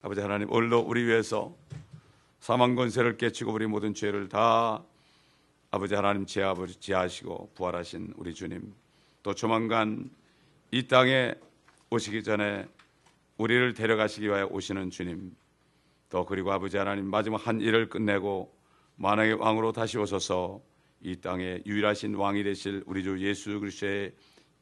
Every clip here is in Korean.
아버지 하나님, 오늘도 우리 위해서 사망 권세를 깨치고 우리 모든 죄를 다 아버지 하나님 제하시고 부활하신 우리 주님, 또 조만간 이 땅에 오시기 전에 우리를 데려가시기 위하여 오시는 주님, 또 그리고 아버지 하나님 마지막 한 일을 끝내고 만왕의 왕으로 다시 오셔서 이 땅에 유일하신 왕이 되실 우리 주 예수 그리스도의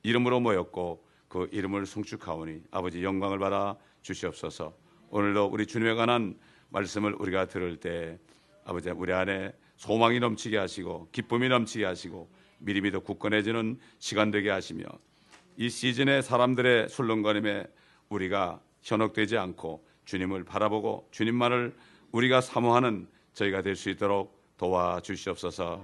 이름으로 모였고 그 이름을 송축하오니 아버지 영광을 받아 주시옵소서. 오늘도 우리 주님에 관한 말씀을 우리가 들을 때 아버지 우리 안에 소망이 넘치게 하시고 기쁨이 넘치게 하시고 믿음이 더 굳건해지는 시간 되게 하시며 이 시즌의 사람들의 술렁거림에 우리가 현혹되지 않고 주님을 바라보고 주님만을 우리가 사모하는 저희가 될 수 있도록 도와주시옵소서.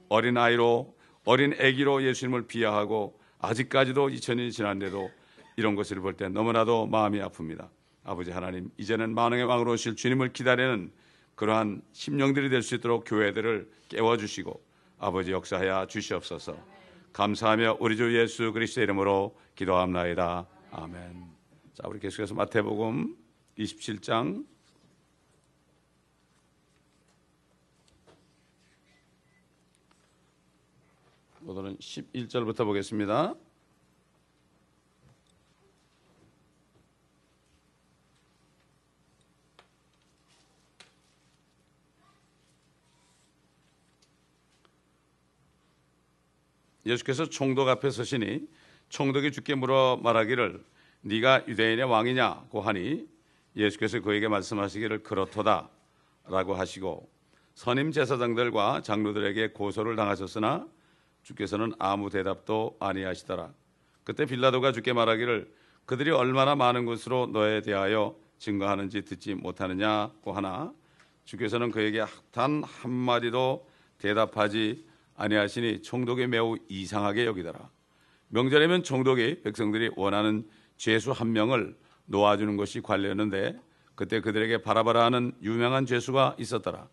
어린 아이로 어린 아기로 예수님을 비하하고 아직까지도 2000년이 지났는데도 이런 것을 볼 때 너무나도 마음이 아픕니다. 아버지 하나님, 이제는 만왕의 왕으로 오실 주님을 기다리는 그러한 심령들이 될 수 있도록 교회들을 깨워주시고 아버지 역사하여 주시옵소서. 감사하며 우리 주 예수 그리스도의 이름으로 기도합나이다. 아멘. 자, 우리 계속해서 마태복음 27장 오늘은 11절부터 보겠습니다. 예수께서 총독 앞에 서시니 총독이 주께 물어 말하기를 네가 유대인의 왕이냐고 하니 예수께서 그에게 말씀하시기를 그렇도다 라고 하시고 선임 제사장들과 장로들에게 고소를 당하셨으나 주께서는 아무 대답도 아니하시더라. 그때 빌라도가 주께 말하기를 그들이 얼마나 많은 것으로 너에 대하여 증거하는지 듣지 못하느냐고 하나 주께서는 그에게 단 한마디도 대답하지 아니하시니 총독이 매우 이상하게 여기더라. 명절이면 총독이 백성들이 원하는 죄수 한 명을 놓아주는 것이 관례였는데 그때 그들에게 바라바라 하는 유명한 죄수가 있었더라.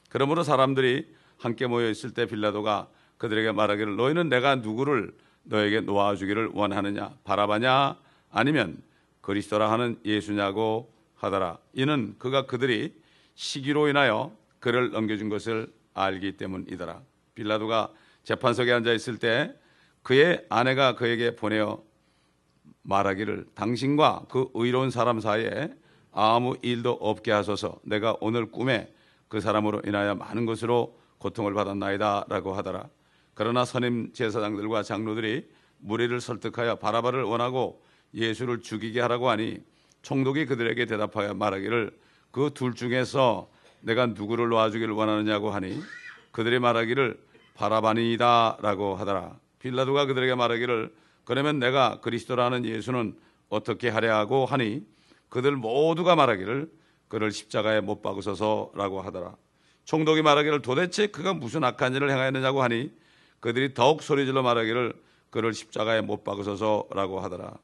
그러므로 사람들이 함께 모여 있을 때 빌라도가 그들에게 말하기를 너희는 내가 누구를 너에게 놓아주기를 원하느냐, 바라바냐 아니면 그리스도라 하는 예수냐고 하더라. 이는 그가 그들이 시기로 인하여 그를 넘겨준 것을 알기 때문이더라. 빌라도가 재판석에 앉아 있을 때 그의 아내가 그에게 보내어 말하기를 당신과 그 의로운 사람 사이에 아무 일도 없게 하소서. 내가 오늘 꿈에 그 사람으로 인하여 많은 것으로 고통을 받았나이다 라고 하더라. 그러나 선임 제사장들과 장로들이 무리를 설득하여 바라바를 원하고 예수를 죽이게 하라고 하니 총독이 그들에게 대답하여 말하기를 그 둘 중에서 내가 누구를 놓아주기를 원하느냐고 하니 그들이 말하기를 바라바니이다 라고 하더라. 빌라도가 그들에게 말하기를 그러면 내가 그리스도라는 예수는 어떻게 하랴 하고 하니 그들 모두가 말하기를 그를 십자가에 못 박으소서 라고 하더라. 총독이 말하기를 도대체 그가 무슨 악한 일을 행하였느냐고 하니 그들이 더욱 소리질러 말하기를 그를 십자가에 못 박으소서 라고 하더라.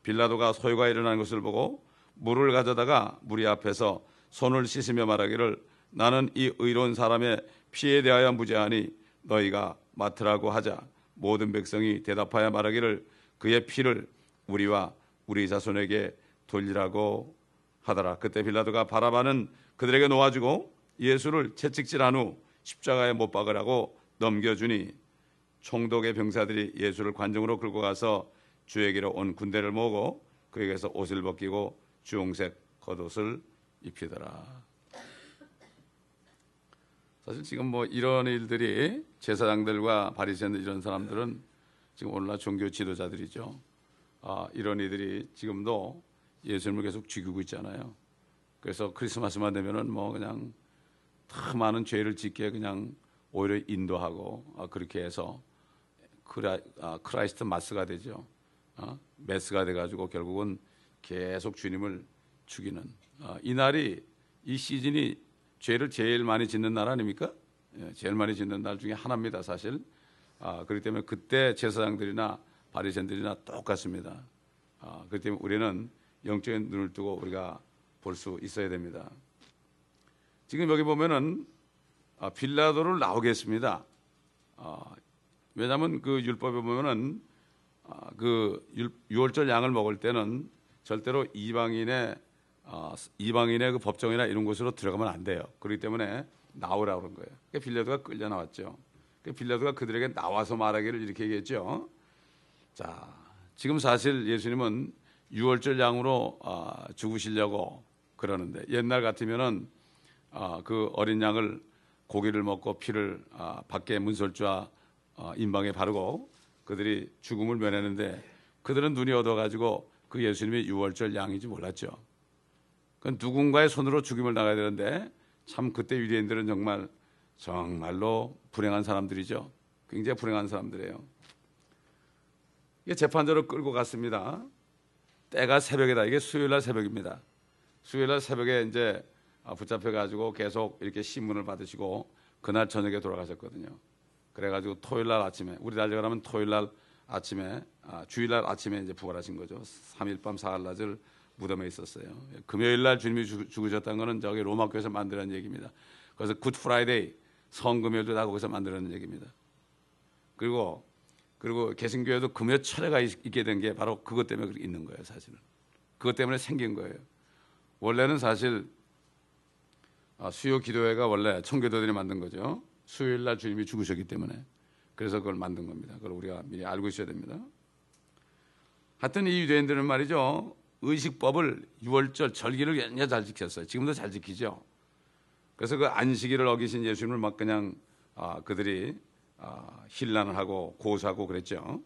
빌라도가 소요가 일어난 것을 보고 물을 가져다가 무리 앞에서 손을 씻으며 말하기를 나는 이 의로운 사람의 피에 대하여 무죄하니 너희가 맡으라고 하자 모든 백성이 대답하여 말하기를 그의 피를 우리와 우리 자손에게 돌리라고 하더라. 그때 빌라도가 바라바는 그들에게 놓아주고 예수를 채찍질한 후 십자가에 못 박으라고 넘겨주니 총독의 병사들이 예수를 관중으로 끌고 가서 주에게로 온 군대를 모으고 그에게서 옷을 벗기고 주홍색 겉옷을 입히더라. 사실 지금 뭐 이런 일들이 제사장들과 바리새인들 이런 사람들은 지금 오늘날 종교 지도자들이죠. 이런 이들이 지금도 예수님을 계속 죽이고 있잖아요. 그래서 크리스마스만 되면은 뭐 그냥 다 많은 죄를 짓게 그냥 오히려 인도하고 그렇게 해서 크라이스트 마스가 되죠. 메스가 돼가지고 결국은 계속 주님을 죽이는 이 날이 이 시즌이 죄를 제일 많이 짓는 날 아닙니까? 제일 많이 짓는 날 중에 하나입니다, 사실. 그렇기 때문에 그때 제사장들이나 바리새인들이나 똑같습니다. 그렇기 때문에 우리는 영적인 눈을 뜨고 우리가 볼 수 있어야 됩니다. 지금 여기 보면은 빌라도를 나오게 했습니다. 왜냐하면 그 율법에 보면은 그 유월절 양을 먹을 때는 절대로 이방인의 이방인의 그 법정이나 이런 곳으로 들어가면 안 돼요. 그렇기 때문에 나오라고 그런 거예요. 그러니까 빌라도가 끌려 나왔죠. 그러니까 빌라도가 그들에게 나와서 말하기를 이렇게 얘기했죠. 자, 지금 사실 예수님은 유월절 양으로 죽으시려고 그러는데, 옛날 같으면은 그 어린 양을 고기를 먹고 피를 밖에 문설주와 임방에 바르고 그들이 죽음을 면했는데, 그들은 눈이 어두워가지고 그 예수님이 유월절 양인지 몰랐죠. 그 누군가의 손으로 죽임을 당해야 되는데, 참 그때 유대인들은 정말로 불행한 사람들이죠. 굉장히 불행한 사람들이에요. 이게 재판대로 끌고 갔습니다. 때가 새벽이다. 이게 수요일날 새벽입니다. 수요일날 새벽에 이제 붙잡혀가지고 계속 이렇게 신문을 받으시고 그날 저녁에 돌아가셨거든요. 그래가지고 토요일날 아침에, 우리 날짜로 하면 토요일날 아침에, 주일날 아침에 이제 부활하신 거죠. 3일 밤 4일 낮을 무덤에 있었어요. 금요일날 주님이 죽으셨다는 것은 저기 로마 교회에서 만들어낸 얘기입니다. 그래서 굿 프라이데이, 성금요일도 다 거기서 만들어낸 얘기입니다. 그리고 개신교회도 금요 철회가 있게 된 게 바로 그것 때문에 있는 거예요. 사실은 그것 때문에 생긴 거예요. 원래는 사실 수요 기도회가 원래 청교도들이 만든 거죠. 수요일날 주님이 죽으셨기 때문에. 그래서 그걸 만든 겁니다. 그걸 우리가 미리 알고 있어야 됩니다. 하여튼 이 유대인들은 말이죠, 의식법을 유월절 절기를 굉장히 잘 지켰어요. 지금도 잘 지키죠. 그래서 그 안식일을 어기신 예수님을 막 그냥 그들이 힐난을 하고 고소하고 그랬죠.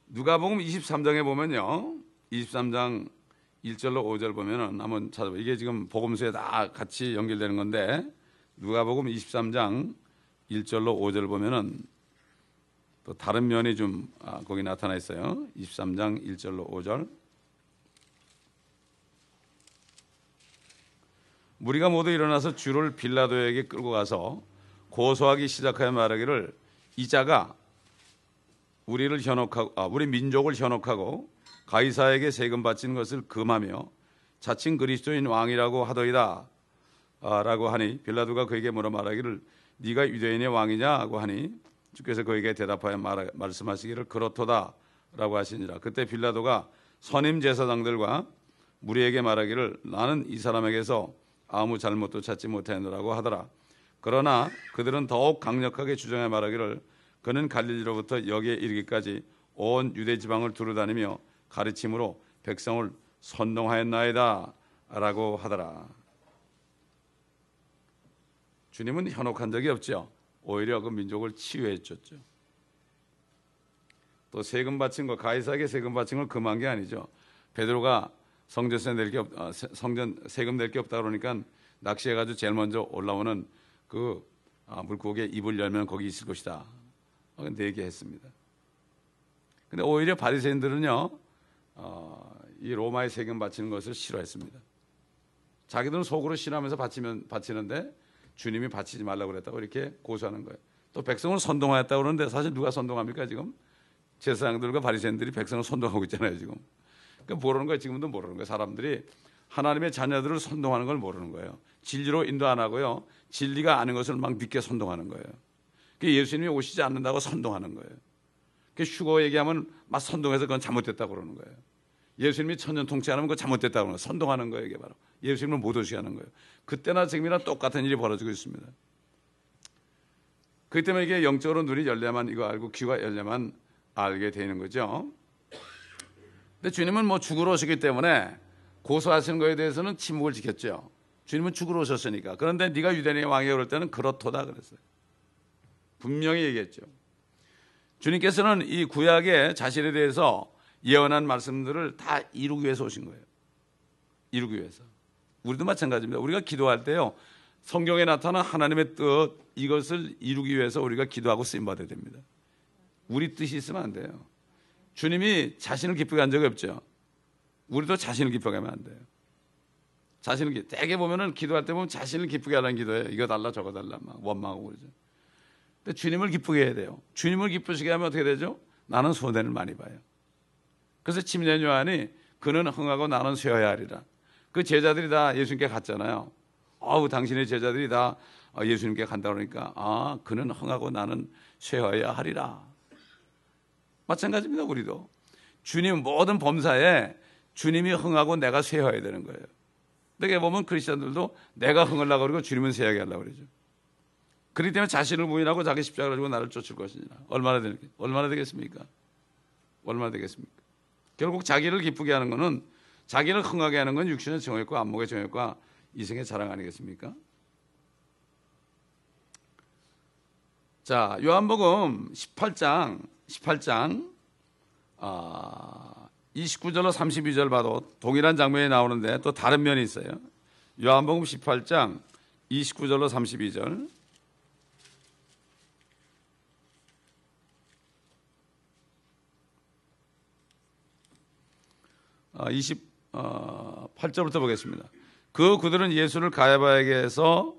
누가복음 23장에 보면요, 23장 1절로 5절 보면은 한번 찾아봐. 이게 지금 복음서에 다 같이 연결되는 건데, 누가복음 23장 1절로 5절 보면은 또 다른 면이 좀 거기 나타나 있어요. 23장 1절로 5절. 무리가 모두 일어나서 주를 빌라도에게 끌고 가서 고소하기 시작하여 말하기를, 이자가 우리를 현혹하고 우리 민족을 현혹하고 가이사에게 세금 바치는 것을 금하며 자칭 그리스도인 왕이라고 하더이다 라고 하니, 빌라도가 그에게 물어 말하기를, 네가 유대인의 왕이냐고 하니, 주께서 그에게 대답하여 말씀하시기를, 그렇도다 라고 하시니라. 그때 빌라도가 선임 제사장들과 무리에게 말하기를, 나는 이 사람에게서 아무 잘못도 찾지 못하노라고 하더라. 그러나 그들은 더욱 강력하게 주장해 말하기를, 그는 갈릴리로부터 여기에 이르기까지 온 유대 지방을 두루다니며 가르침으로 백성을 선동하였나이다 라고 하더라. 주님은 현혹한 적이 없죠. 오히려 그 민족을 치유해 줬죠. 또 세금 바친 거, 가이사에게 세금 바친 걸 금한 게 아니죠. 베드로가 성전 세금 낼 게 없다 그러니까 낚시해가지고 제일 먼저 올라오는 그 물고기에 입을 열면 거기 있을 것이다. 내게 했습니다. 근데 오히려 바리새인들은요, 이 로마의 세금 바치는 것을 싫어했습니다. 자기들은 속으로 신하면서 바치는데 주님이 바치지 말라고 그랬다고 이렇게 고소하는 거예요. 또 백성을 선동하였다고 그러는데, 사실 누가 선동합니까? 지금 제사장들과 바리새인들이 백성을 선동하고 있잖아요. 지금. 그러니까 모르는 거예요. 지금도 모르는 거예요. 사람들이 하나님의 자녀들을 선동하는 걸 모르는 거예요. 진리로 인도 안 하고요, 진리가 아는 것을 막 믿게 선동하는 거예요. 예수님이 오시지 않는다고 선동하는 거예요. 휴거 얘기하면 막 선동해서 그건 잘못됐다고 그러는 거예요. 예수님이 천년 통치하면 그거 잘못됐다고 그러는 거예요. 선동하는 거예요. 이게 바로 예수님을 못 오시게 하는 거예요. 그때나 지금이나 똑같은 일이 벌어지고 있습니다. 그렇기 때문에 이게 영적으로 눈이 열려야만 이거 알고 귀가 열려야만 알게 되는 거죠. 근데 주님은 뭐 죽으러 오시기 때문에 고소하시는 거에 대해서는 침묵을 지켰죠. 주님은 죽으러 오셨으니까. 그런데 네가 유대인의 왕이야 그럴 때는 그렇도다 그랬어요. 분명히 얘기했죠. 주님께서는 이 구약의 자신에 대해서 예언한 말씀들을 다 이루기 위해서 오신 거예요. 이루기 위해서. 우리도 마찬가지입니다. 우리가 기도할 때요, 성경에 나타난 하나님의 뜻, 이것을 이루기 위해서 우리가 기도하고 쓰임받아야 됩니다. 우리 뜻이 있으면 안 돼요. 주님이 자신을 기쁘게 한 적이 없죠. 우리도 자신을 기쁘게 하면 안 돼요. 대개 보면은 기도할 때 보면 자신을 기쁘게 하라는 기도예요. 이거 달라 저거 달라 막 원망하고 그러죠. 근데 주님을 기쁘게 해야 돼요. 주님을 기쁘시게 하면 어떻게 되죠? 나는 손해를 많이 봐요. 그래서 침례 요한이 그는 흥하고 나는 쇠어야 하리라. 그 제자들이 다 예수님께 갔잖아요. 당신의 제자들이 다 예수님께 간다 그러니까 그는 흥하고 나는 쇠어야 하리라. 마찬가지입니다. 우리도 주님 모든 범사에 주님이 흥하고 내가 쇠해야 되는 거예요. 그렇게 보면 크리스천들도 내가 흥하려고 그러고 주님은 쇠하게 하려고 그러죠. 그렇기 때문에 자신을 부인하고 자기 십자가를 가지고 나를 쫓을 것이니라. 얼마나 되겠습니까? 얼마나 되겠습니까? 결국 자기를 기쁘게 하는 것은, 자기를 흥하게 하는 건 육신의 정욕과 안목의 정욕과 이생의 자랑 아니겠습니까? 자, 요한복음 18장 29절로 32절 봐도 동일한 장면이 나오는데 또 다른 면이 있어요. 요한복음 18장 29절로 32절. 28절부터 보겠습니다. 그들은 예수를 가야바에게서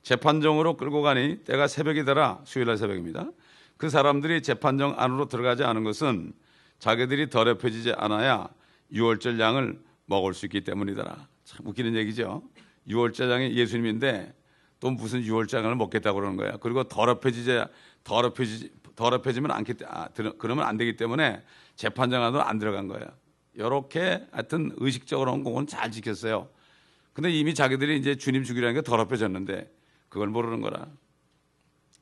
재판정으로 끌고 가니 때가 새벽이더라. 수요일날 새벽입니다. 그 사람들이 재판정 안으로 들어가지 않은 것은 자기들이 더럽혀지지 않아야 유월절 양을 먹을 수 있기 때문이더라. 참 웃기는 얘기죠. 유월절 양이 예수님인데 또 무슨 유월절 양을 먹겠다고 그러는 거야. 그리고 더럽혀지면 그러면 안 되기 때문에 재판정 안으로 안 들어간 거야. 이렇게 하여튼 의식적으로는 그건 잘 지켰어요. 근데 이미 자기들이 이제 주님 죽이라는 게 더럽혀졌는데 그걸 모르는 거라.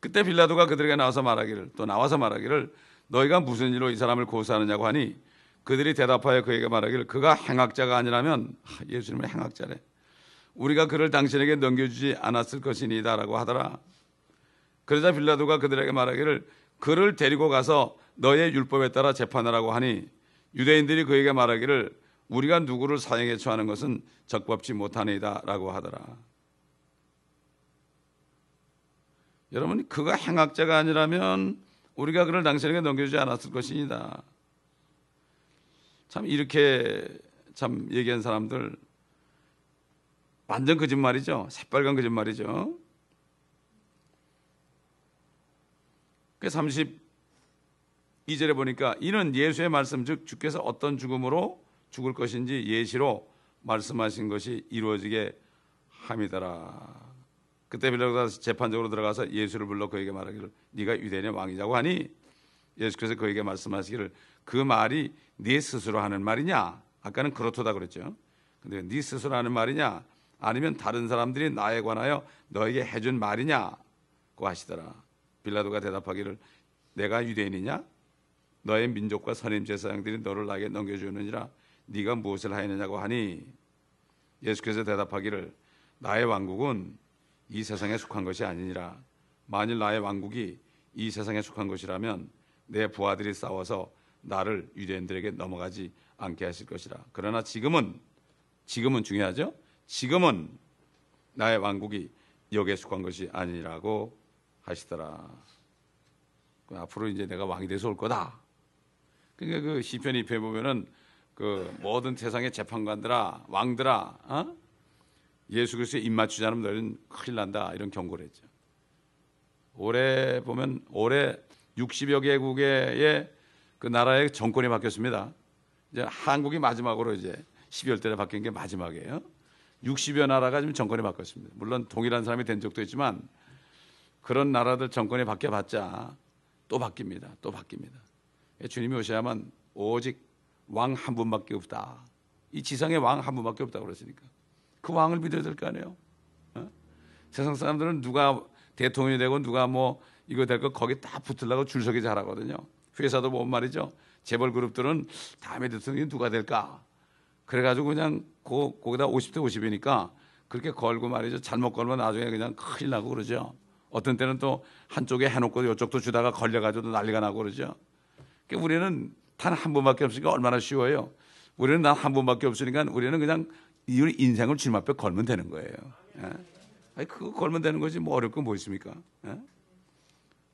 그때 빌라도가 그들에게 나와서 말하기를 너희가 무슨 일로 이 사람을 고소하느냐고 하니 그들이 대답하여 그에게 말하기를 그가 행악자가 아니라면, 예수님은 행악자래, 우리가 그를 당신에게 넘겨주지 않았을 것이니이다 라고 하더라. 그러자 빌라도가 그들에게 말하기를 그를 데리고 가서 너의 율법에 따라 재판하라고 하니 유대인들이 그에게 말하기를 우리가 누구를 사형에 처하는 것은 적법치 못하니이다 라고 하더라. 여러분, 그가 행악자가 아니라면 우리가 그를 당신에게 넘겨주지 않았을 것이니다. 참 이렇게 참 얘기한 사람들 완전 거짓말이죠. 새빨간 거짓말이죠. 그 32절에 보니까 이는 예수의 말씀 즉 주께서 어떤 죽음으로 죽을 것인지 예시로 말씀하신 것이 이루어지게 함이더라. 그때 빌라도가 재판적으로 들어가서 예수를 불러 그에게 말하기를 네가 유대인의 왕이자고 하니 예수께서 그에게 말씀하시기를 그 말이 네 스스로 하는 말이냐? 아까는 그렇다 그랬죠. 근데 네 스스로 하는 말이냐? 아니면 다른 사람들이 나에 관하여 너에게 해준 말이냐고 하시더라. 빌라도가 대답하기를 내가 유대인이냐? 너의 민족과 선임 제사장들이 너를 나에게 넘겨주느니라 네가 무엇을 하였느냐고 하니 예수께서 대답하기를 나의 왕국은 이 세상에 속한 것이 아니니라. 만일 나의 왕국이 이 세상에 속한 것이라면 내 부하들이 싸워서 나를 유대인들에게 넘어가지 않게 하실 것이라. 그러나 지금은 중요하죠. 지금은 나의 왕국이 여기에 속한 것이 아니라고 하시더라. 앞으로 이제 내가 왕이 돼서 올 거다. 그러니까 그 시편 2편에 보면은 그 모든 세상의 재판관들아, 왕들아, 예수 그리스도에 입 맞추지 않으면 너희는 큰일 난다, 이런 경고를 했죠. 올해 60여 개국의 그 나라의 정권이 바뀌었습니다. 이제 한국이 마지막으로 이제 12월 달에 바뀐 게 마지막이에요. 60여 나라가 지금 정권이 바뀌었습니다. 물론 동일한 사람이 된 적도 있지만 그런 나라들 정권이 바뀌어봤자 또 바뀝니다. 또 바뀝니다. 주님이 오셔야만 오직 왕 한 분밖에 없다. 이 지상에 왕 한 분밖에 없다고 그랬으니까 그 왕을 믿어야 될 거 아니에요. 세상 사람들은 누가 대통령이 되고 누가 뭐 이거 될 거 거기 딱 붙으려고 줄 서기 잘하거든요. 회사도 보면 말이죠. 재벌 그룹들은 다음에 대통령이 누가 될까? 그래가지고 그냥 거기다 50대 50이니까 그렇게 걸고 말이죠. 잘못 걸면 나중에 그냥 큰일 나고 그러죠. 어떤 때는 또 한쪽에 해놓고 이쪽도 주다가 걸려가지고 난리가 나고 그러죠. 그러니까 우리는 단 한 번밖에 없으니까 얼마나 쉬워요. 우리는 단 한 번밖에 없으니까 우리는 그냥 인생을 주님 앞에 걸면 되는 거예요. 아니, 그거 걸면 되는 거지 뭐 어렵고 뭐 있습니까?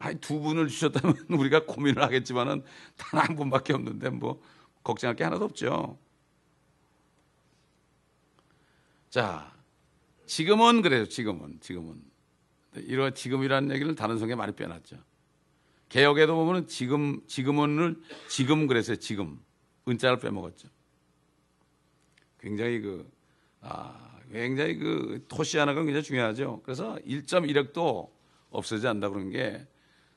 아니, 두 분을 주셨다면 우리가 고민을 하겠지만은 단 한 분밖에 없는데 뭐 걱정할 게 하나도 없죠. 자, 지금은 그래요. 지금은 이런 지금이라는 얘기를 다른 성경에 많이 빼놨죠. 개혁에도 보면은 지금은을 지금 그랬어요. 지금 은자를 빼먹었죠. 굉장히 굉장히 그 토시 하나가 굉장히 중요하죠. 그래서 1.1핵도 없어지지 않는다 그런 게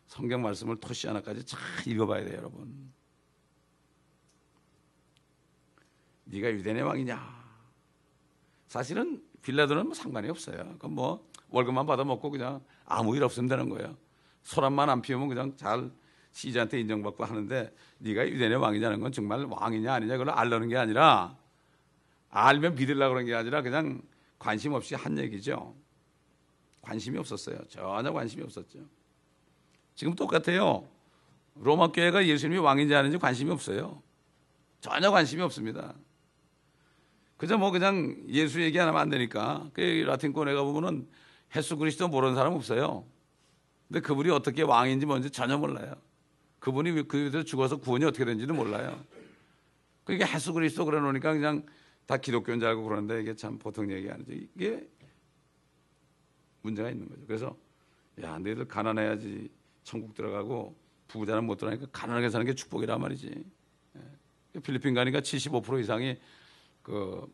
성경 말씀을 토시 하나까지 잘 읽어봐야 돼요, 여러분. 네가 유대인의 왕이냐. 사실은 빌라도는 뭐 상관이 없어요. 그럼 뭐 월급만 받아 먹고 그냥 아무 일 없으면 되는 거예요. 소란만 안 피우면 그냥 잘 시자한테 인정받고 하는데, 네가 유대인의 왕이냐는 건 정말 왕이냐 아니냐 그걸 알려는 게 아니라, 알면 믿으려고 그런 게 아니라 그냥 관심 없이 한 얘기죠. 관심이 없었어요. 전혀 관심이 없었죠. 지금 똑같아요. 로마 교회가 예수님이 왕인지 아닌지 관심이 없어요. 전혀 관심이 없습니다. 그저 뭐 그냥 예수 얘기 안 하면 안 되니까. 그 라틴권에 가보면은 예수 그리스도 모르는 사람 없어요. 근데 그분이 어떻게 왕인지 뭔지 전혀 몰라요. 그분이 그대로 죽어서 구원이 어떻게 된지도 몰라요. 그러니까 예수 그리스도 그래 놓으니까 그냥 다 기독교인 줄 알고 그러는데, 이게 참 보통 얘기 아니지. 이게 문제가 있는 거죠. 그래서 야, 너희들 가난해야지 천국 들어가고 부자는 못 들어가니까 가난하게 사는 게 축복이란 말이지. 필리핀 가니까 75% 이상이 그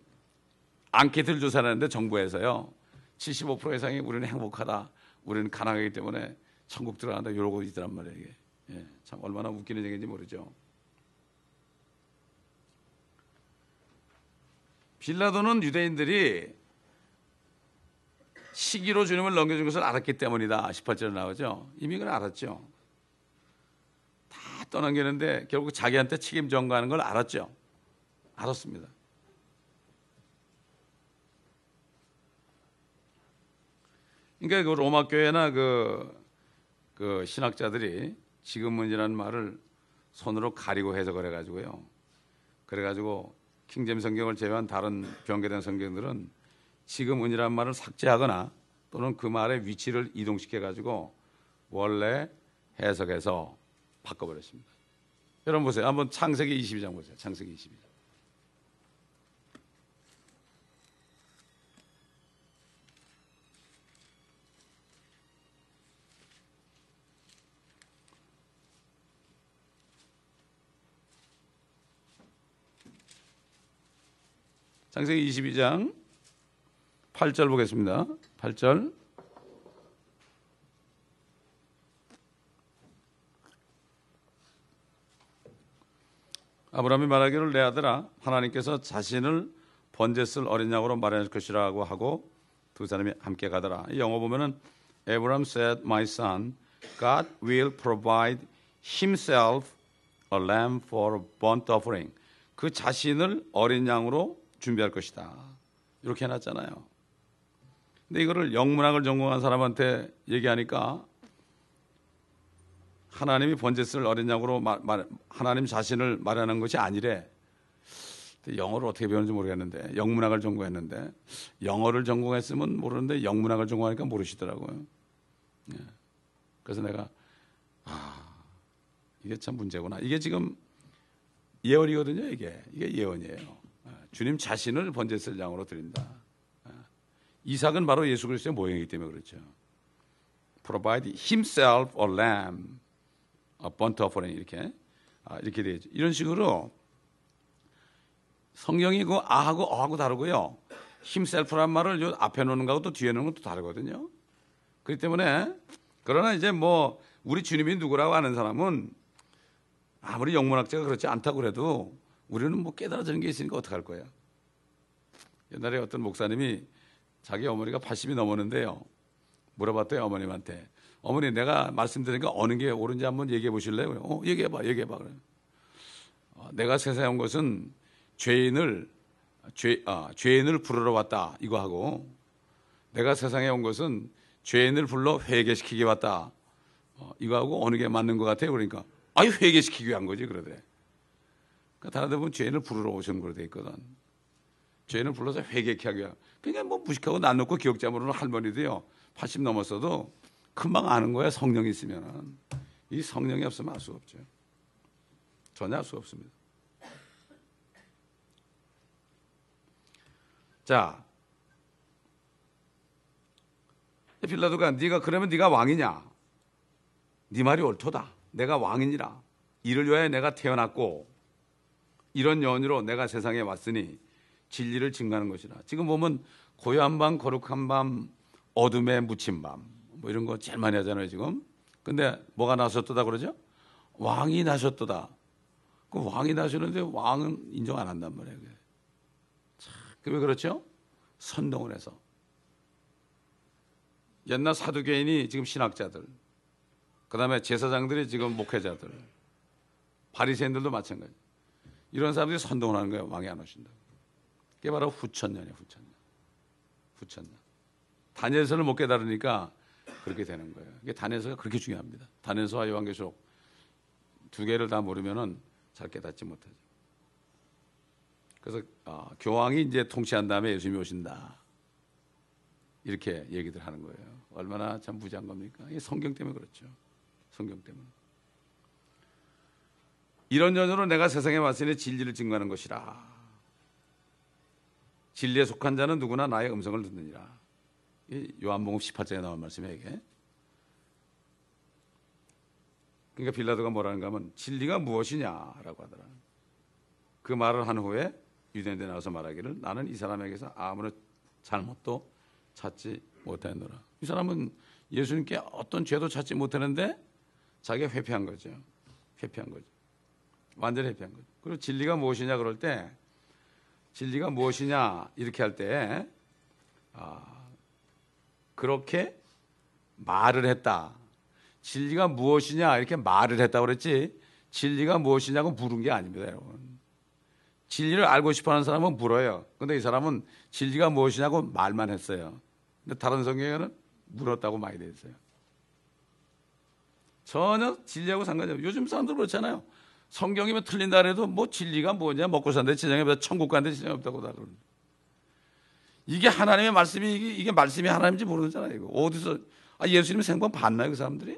앙케이트를 조사하는데 정부에서요, 75% 이상이 우리는 행복하다, 우리는 가난하기 때문에 천국 들어간다, 이러고 있더란 말이에요. 이게. 참 얼마나 웃기는 얘기인지 모르죠. 빌라도는 유대인들이 시기로 주님을 넘겨준 것을 알았기 때문이다. 18절에 나오죠. 이미 그걸 알았죠. 다 떠넘기는데 결국 자기한테 책임 전가하는 걸 알았죠. 알았습니다. 그러니까 그 로마 교회나 그 신학자들이 지금은이라는 말을 손으로 가리고 해석을 해가지고요. 그래가지고 킹제임스 성경을 제외한 다른 변개된 성경들은 지금은이라는 말을 삭제하거나 또는 그 말의 위치를 이동시켜가지고 원래 해석해서 바꿔버렸습니다. 여러분 보세요. 한번 창세기 22장 보세요. 창세기 22장. 창세기 22장 8절 보겠습니다. 8절. 아브라함이 말하기를, 내 아들아, 하나님께서 자신을 번제 쓸 어린 양으로 마련할 것이라고 하고 두 사람이 함께 가더라. 영어 보면은 Abraham said, my son, God will provide himself a lamb for a burnt offering. 그 자신을 어린 양으로 준비할 것이다. 이렇게 해놨잖아요. 근데 이거를 영문학을 전공한 사람한테 얘기하니까 하나님이 번제 쓸 어린 양으로 하나님 자신을 말하는 것이 아니래. 영어를 어떻게 배우는지 모르겠는데, 영문학을 전공했는데, 영어를 전공했으면 모르는데 영문학을 전공하니까 모르시더라고요. 그래서 내가 이게 참 문제구나. 이게 지금 예언이거든요. 이게 예언이에요. 주님 자신을 번제 쓸 양으로 드린다. 이삭은 바로 예수 그리스도의 모형이기 때문에 그렇죠. Provide himself a lamb, a burnt offering, 이렇게 되죠. 이런 식으로 성경이 그 아하고 어하고 다르고요. himself란 말을 요 앞에 놓는 거하고 또 뒤에 놓는 것도 다르거든요. 그렇기 때문에, 그러나 이제 뭐 우리 주님이 누구라고 아는 사람은 아무리 영문학자가 그렇지 않다고 그래도 우리는 뭐 깨달아지는 게 있으니까 어떡할 거야. 옛날에 어떤 목사님이 자기 어머니가 80이 넘었는데요, 물어봤대요. 어머님한테, 어머니, 내가 말씀드리니까 어느 게 옳은지 한번 얘기해 보실래요? 얘기해봐. 그래. 내가 세상에 온 것은 죄인을 부르러 왔다, 이거 하고, 내가 세상에 온 것은 죄인을 불러 회개시키기 왔다, 이거 하고 어느 게 맞는 것 같아요? 그러니까 아유, 회개시키기 위한 거지, 그러대. 그러니까 다른 데 보면 죄인을 부르러 오시는 거로 돼 있거든. 죄인을 불러서 회개케 하기 위한. 그러니까 뭐 무식하고 낯 놓고 기억자 모르는 할머니도요, 80 넘었어도 금방 아는 거야. 성령이 있으면은. 이 성령이 없으면 알 수 없죠. 전혀 알 수 없습니다. 자, 빌라도가, 네가 그러면 네가 왕이냐? 네 말이 옳도다. 내가 왕이니라. 이를 위하여 내가 태어났고 이런 연유로 내가 세상에 왔으니 진리를 증거하는 것이라. 지금 보면 고요한 밤, 거룩한 밤, 어둠에 묻힌 밤, 뭐 이런 거 제일 많이 하잖아요 지금. 근데 뭐가 나셨도다 그러죠? 왕이 나셨도다. 그 왕이 나셨는데 왕은 인정 안 한단 말이에요. 그 왜 그렇죠? 선동을 해서. 옛날 사두개인이 지금 신학자들, 그 다음에 제사장들이 지금 목회자들, 바리새인들도 마찬가지. 이런 사람들이 선동을 하는 거예요. 왕이 안 오신다. 그게 바로 후천년이에요. 후천년. 다니엘서를 못 깨달으니까 그렇게 되는 거예요. 이게 다니엘서가 그렇게 중요합니다. 다니엘서와 요한계시록 두 개를 다 모르면은 잘 깨닫지 못하죠. 그래서 교황이 이제 통치한 다음에 예수님이 오신다. 이렇게 얘기들 하는 거예요. 얼마나 참 무지한 겁니까? 이게 성경 때문에 그렇죠. 성경 때문에. 이런 연유로 내가 세상에 왔으니 진리를 증거하는 것이라. 진리에 속한 자는 누구나 나의 음성을 듣느니라. 이 요한복음 18장에 나온 말씀이에요. 이게. 그러니까 빌라도가 뭐라는가 하면 진리가 무엇이냐라고 하더라. 그 말을 한 후에 유대인들이 나와서 말하기를 나는 이 사람에게서 아무런 잘못도 찾지 못했노라. 이 사람은 예수님께 어떤 죄도 찾지 못하는데 자기가 회피한 거죠. 완전히 회피한 거죠. 그리고 진리가 무엇이냐 그럴 때 진리가 무엇이냐 이렇게 할 때 그렇게 말을 했다. 진리가 무엇이냐 이렇게 말을 했다고 그랬지 진리가 무엇이냐고 물은 게 아닙니다. 여러분. 진리를 알고 싶어하는 사람은 물어요. 그런데 이 사람은 진리가 무엇이냐고 말만 했어요. 근데 다른 성경에는 물었다고 많이 되어 있어요. 전혀 진리하고 상관이 없어요. 요즘 사람들 그렇잖아요. 성경이면 틀린다 해도 뭐 진리가 뭐냐 먹고 사는데 지장이 없다. 천국 가는데 지장이 없다고 다 그러는. 이게 하나님의 말씀이 이게 말씀이 하나님인지 모르잖아요. 이거 어디서 예수님 생방 봤나요 그 사람들이?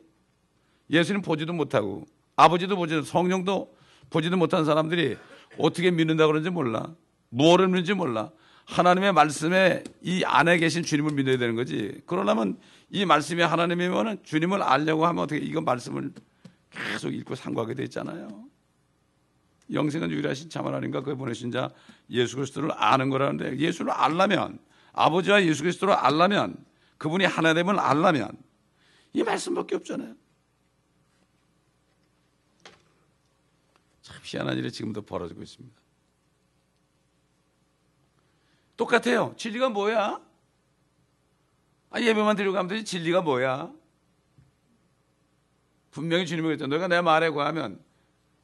예수님 보지도 못하고 아버지도 보지도 성령도 보지도 못한 사람들이 어떻게 믿는다 그러는지 몰라. 무엇을 믿는지 몰라. 하나님의 말씀에 이 안에 계신 주님을 믿어야 되는 거지. 그러려면 이 말씀이 하나님이면 주님을 알려고 하면 어떻게 이거 말씀을 계속 읽고 상고하게 돼 있잖아요. 영생은 유일하신 참 하나님과 그의 보내신 자 예수 그리스도를 아는 거라는데 예수를 알려면 아버지와 예수 그리스도를 알려면 그분이 하나님을 알려면 이 말씀밖에 없잖아요. 참 희한한 일이 지금도 벌어지고 있습니다. 똑같아요. 진리가 뭐야? 예배만 드리고 가면 되지 진리가 뭐야? 분명히 주님이 그랬죠. 너희가 내 말에 거하면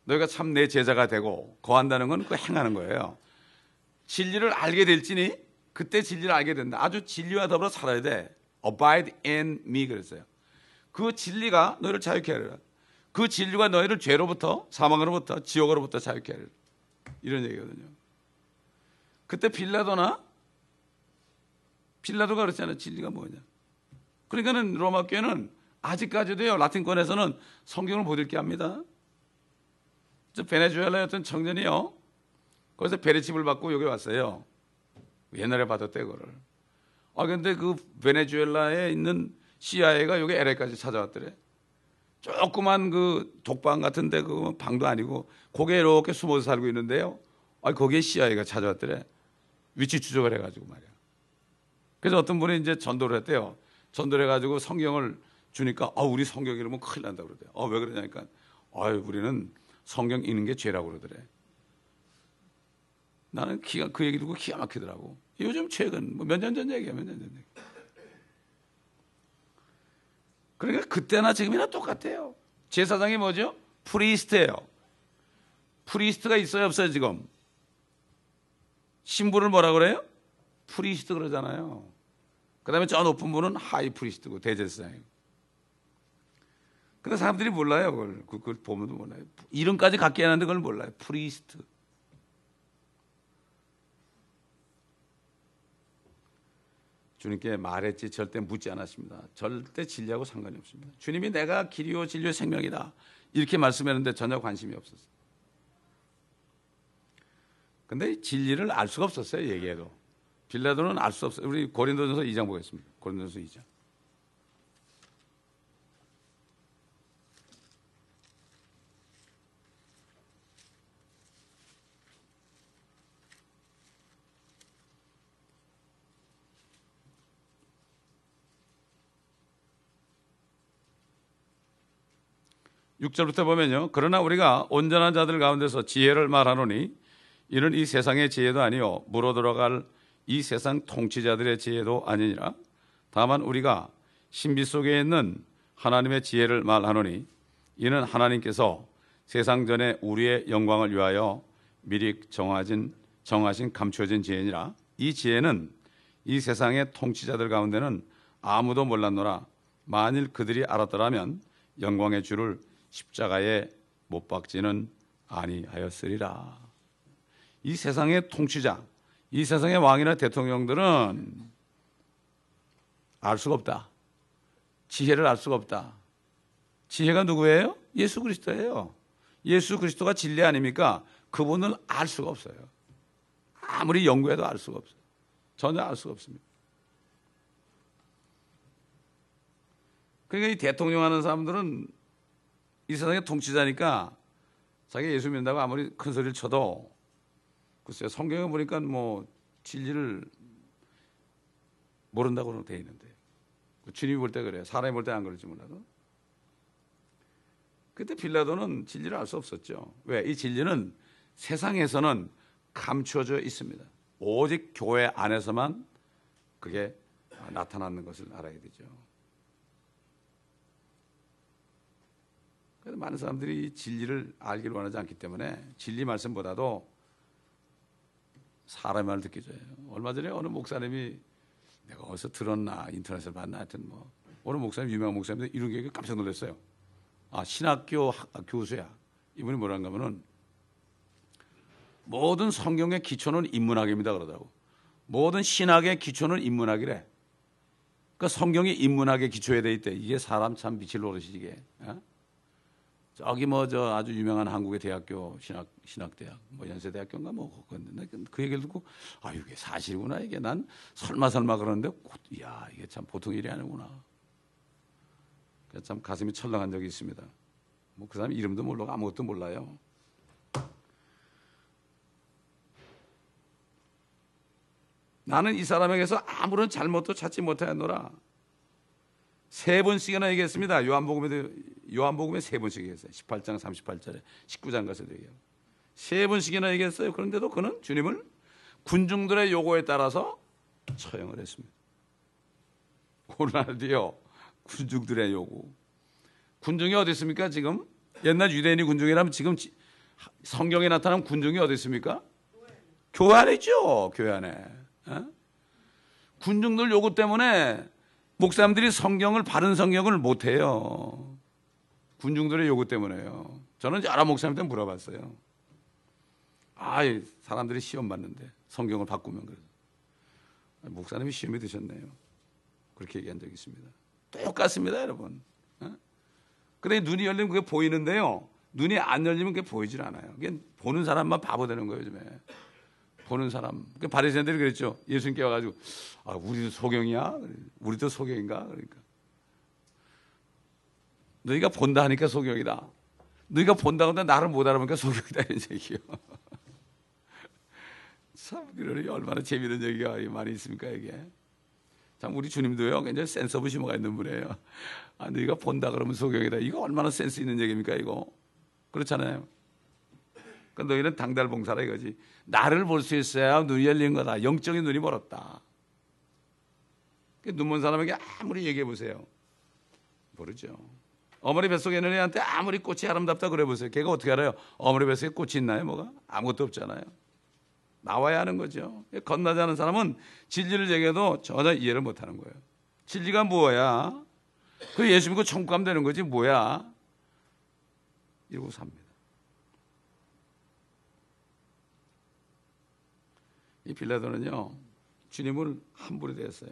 너희가 참 내 제자가 되고 거한다는 건 그 행하는 거예요. 진리를 알게 될지니 그때 진리를 알게 된다. 아주 진리와 더불어 살아야 돼. Abide in me 그랬어요. 그 진리가 너희를 자유케 하리라. 그 진리가 너희를 죄로부터 사망으로부터 지옥으로부터 자유케 하리라. 이런 얘기거든요. 그때 빌라도가 그랬잖아요. 진리가 뭐냐. 그러니까는 로마 교회는 아직까지도요. 라틴권에서는 성경을 못 읽게 합니다. 베네수엘라의 어떤 청년이요. 거기서 베레칩을 받고 여기 왔어요. 옛날에 받았대 그거를. 근데 그 베네수엘라에 있는 CIA가 여기 LA까지 찾아왔더래. 조그만 그 독방 같은데 그 방도 아니고 거기에 이렇게 숨어서 살고 있는데요. 거기에 CIA가 찾아왔더래. 위치 추적을 해가지고 말이야. 그래서 어떤 분이 이제 전도를 했대요. 전도를 해가지고 성경을 주니까 우리 성경 읽으면 큰일 난다 그러대요. 왜 그러냐니까 우리는 성경 읽는 게 죄라고 그러더래. 나는 그 얘기 듣고 기가 막히더라고. 요즘 최근 몇 년 전 얘기야. 몇 년 전 얘기. 그러니까 그때나 지금이나 똑같아요. 제사장이 뭐죠? 프리스트예요. 프리스트가 있어요 없어요 지금? 신부를 뭐라 그래요? 프리스트 그러잖아요. 그 다음에 저 높은 분은 하이 프리스트고 대제사장이고. 근데 사람들이 몰라요 그걸 보면도 몰라요. 이름까지 갖게 하는데 그걸 몰라요. 프리스트. 주님께 말했지 절대 묻지 않았습니다. 절대 진리하고 상관이 없습니다. 주님이 내가 길이요 진리요 생명이다 이렇게 말씀했는데 전혀 관심이 없었어요. 근데 진리를 알 수가 없었어요. 얘기해도. 빌라도는 알 수 없어요. 우리 고린도전서 2장 보겠습니다. 고린도전서 2장. 6절부터 보면요. 그러나 우리가 온전한 자들 가운데서 지혜를 말하노니 이는 이 세상의 지혜도 아니요 물어 들어갈 이 세상 통치자들의 지혜도 아니니라. 다만 우리가 신비 속에 있는 하나님의 지혜를 말하노니 이는 하나님께서 세상 전에 우리의 영광을 위하여 미리 정하신 감추어진 지혜니라. 이 지혜는 이 세상의 통치자들 가운데는 아무도 몰랐노라. 만일 그들이 알았더라면 영광의 주를 십자가에 못 박지는 아니하였으리라. 이 세상의 통치자, 이 세상의 왕이나 대통령들은 알 수가 없다. 지혜를 알 수가 없다. 지혜가 누구예요? 예수 그리스도예요. 예수 그리스도가 진리 아닙니까? 그분을 알 수가 없어요. 아무리 연구해도 알 수가 없어요. 전혀 알 수가 없습니다. 그러니까 이 대통령 하는 사람들은 이 세상의 통치자니까 자기 예수 믿는다고 아무리 큰 소리를 쳐도 글쎄요, 성경에 보니까 뭐 진리를 모른다고 되어 있는데 주님이 볼 때 그래요. 사람이 볼 때 안 그럴지 몰라도. 그때 빌라도는 진리를 알 수 없었죠. 왜? 이 진리는 세상에서는 감추어져 있습니다. 오직 교회 안에서만 그게 나타나는 것을 알아야 되죠. 그래서 많은 사람들이 진리를 알기를 원하지 않기 때문에 진리 말씀보다도 사람의 말을 듣기 좋아해요. 얼마 전에 어느 목사님이 내가 어디서 들었나 인터넷에서 봤나 하여튼 뭐 어느 목사님 유명한 목사님인데 이런 게 깜짝 놀랐어요. 아, 신학교 교수야. 이분이 뭐라는가 하면은 모든 성경의 기초는 인문학입니다 그러더라고. 모든 신학의 기초는 인문학이래. 그러니까 성경이 인문학의 기초에 돼 있대. 이게 사람 참 미칠 노릇이지 이게. 어? 저기 뭐 저 아주 유명한 한국의 대학교 신학대학 뭐 연세대학교인가 뭐 그건데 그 얘기를 듣고 아 이게 사실이구나 이게 난 설마 그러는데 야 이게 참 보통 일이 아니구나. 그래서 참 가슴이 철렁한 적이 있습니다. 뭐 그 사람 이름도 모르고 아무것도 몰라요. 나는 이 사람에게서 아무런 잘못도 찾지 못하였노라. 3번씩이나 얘기했습니다. 요한복음에 3번씩 얘기했어요. 18장 38절에 19장 가서도 얘기하고 3번씩이나 얘기했어요. 그런데도 그는 주님을 군중들의 요구에 따라서 처형을 했습니다. 오늘날도요. 군중들의 요구. 군중이 어디 있습니까 지금? 옛날 유대인이 군중이라면 지금 성경에 나타난 군중이 어디 있습니까? 교회 안에 있죠. 교회 안에. 어? 군중들 요구 때문에 목사님들이 바른 성경을 못해요. 군중들의 요구 때문에요. 저는 여러 목사님한테 물어봤어요. 사람들이 시험 봤는데 성경을 바꾸면 그래서 목사님이 시험이 드셨네요. 그렇게 얘기한 적이 있습니다. 똑같습니다, 여러분. 그런데 눈이 열리면 그게 보이는데요. 눈이 안 열리면 그게 보이질 않아요. 그게 보는 사람만 바보 되는 거예요, 요즘에. 보는 사람. 그 바리새인들이 그랬죠. 예수님께 와가지고 우리도 소경이야? 우리도 소경인가? 그러니까 너희가 본다 하니까 소경이다. 너희가 본다고 하는데 나를 못 알아보니까 소경이다 이런 얘기요. 참 그러니 얼마나 재미있는 얘기가 많이 있습니까 이게. 참 우리 주님도요 굉장히 센스 오브 휴머가 있는 분이에요. 너희가 본다 그러면 소경이다. 이거 얼마나 센스 있는 얘기입니까 이거. 그렇잖아요. 그러니까 너희는 당달봉사라 이거지. 나를 볼 수 있어야 눈이 열린 거다. 영적인 눈이 멀었다. 눈먼 사람에게 아무리 얘기해 보세요. 모르죠. 어머니 뱃속에 있는 애한테 아무리 꽃이 아름답다 그래 보세요. 걔가 어떻게 알아요? 어머니 뱃속에 꽃이 있나요? 뭐가? 아무것도 없잖아요. 나와야 하는 거죠. 건너지 않은 사람은 진리를 얘기해도 전혀 이해를 못하는 거예요. 진리가 뭐야? 그 예수 믿고 천국 가면 되는 거지 뭐야? 이러고 삽니다. 이 빌라도는요 주님을 함부로 대했어요.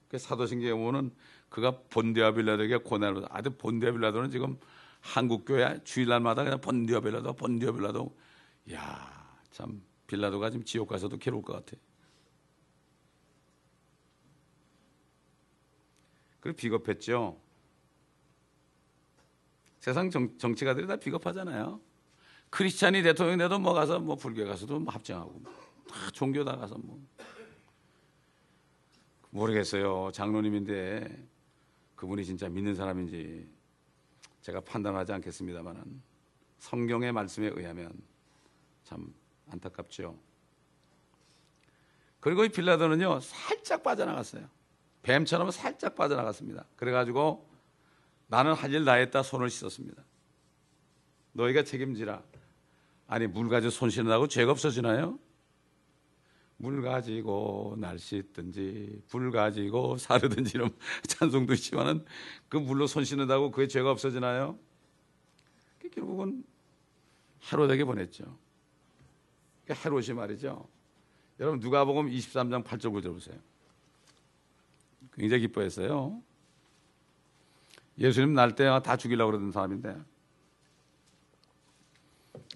그 사도신경에 보면 그가 본디아 빌라도에게 고난을 받아. 본디아 빌라도는 지금 한국 교회 주일날마다 그냥 본디아 빌라도. 야, 참 빌라도가 지금 지옥 가서도 괴로울 것 같아. 그리고 비겁했죠. 세상 정치가들이 다 비겁하잖아요. 크리스찬이 대통령이 돼도 뭐 가서 뭐 불교에 가서도 뭐 합정하고 다 종교 다 가서 뭐 모르겠어요. 장로님인데 그분이 진짜 믿는 사람인지 제가 판단하지 않겠습니다만은 성경의 말씀에 의하면 참 안타깝죠. 그리고 이 빌라도는요 살짝 빠져나갔어요. 뱀처럼 살짝 빠져나갔습니다. 그래가지고 나는 할 일 다 했다 손을 씻었습니다. 너희가 책임지라. 아니 물 가지고 손 씻는다고 죄가 없어지나요? 물 가지고 날 씻든지 불 가지고 사르든지 이런 찬송도 있지만은 그 물로 손 씻는다고 그게 죄가 없어지나요? 결국은 헤롯에게 보냈죠. 헤롯이 말이죠. 여러분 누가복음 23장 8절 9절 보세요. 굉장히 기뻐했어요. 예수님 날 때 다 죽이려고 그러던 사람인데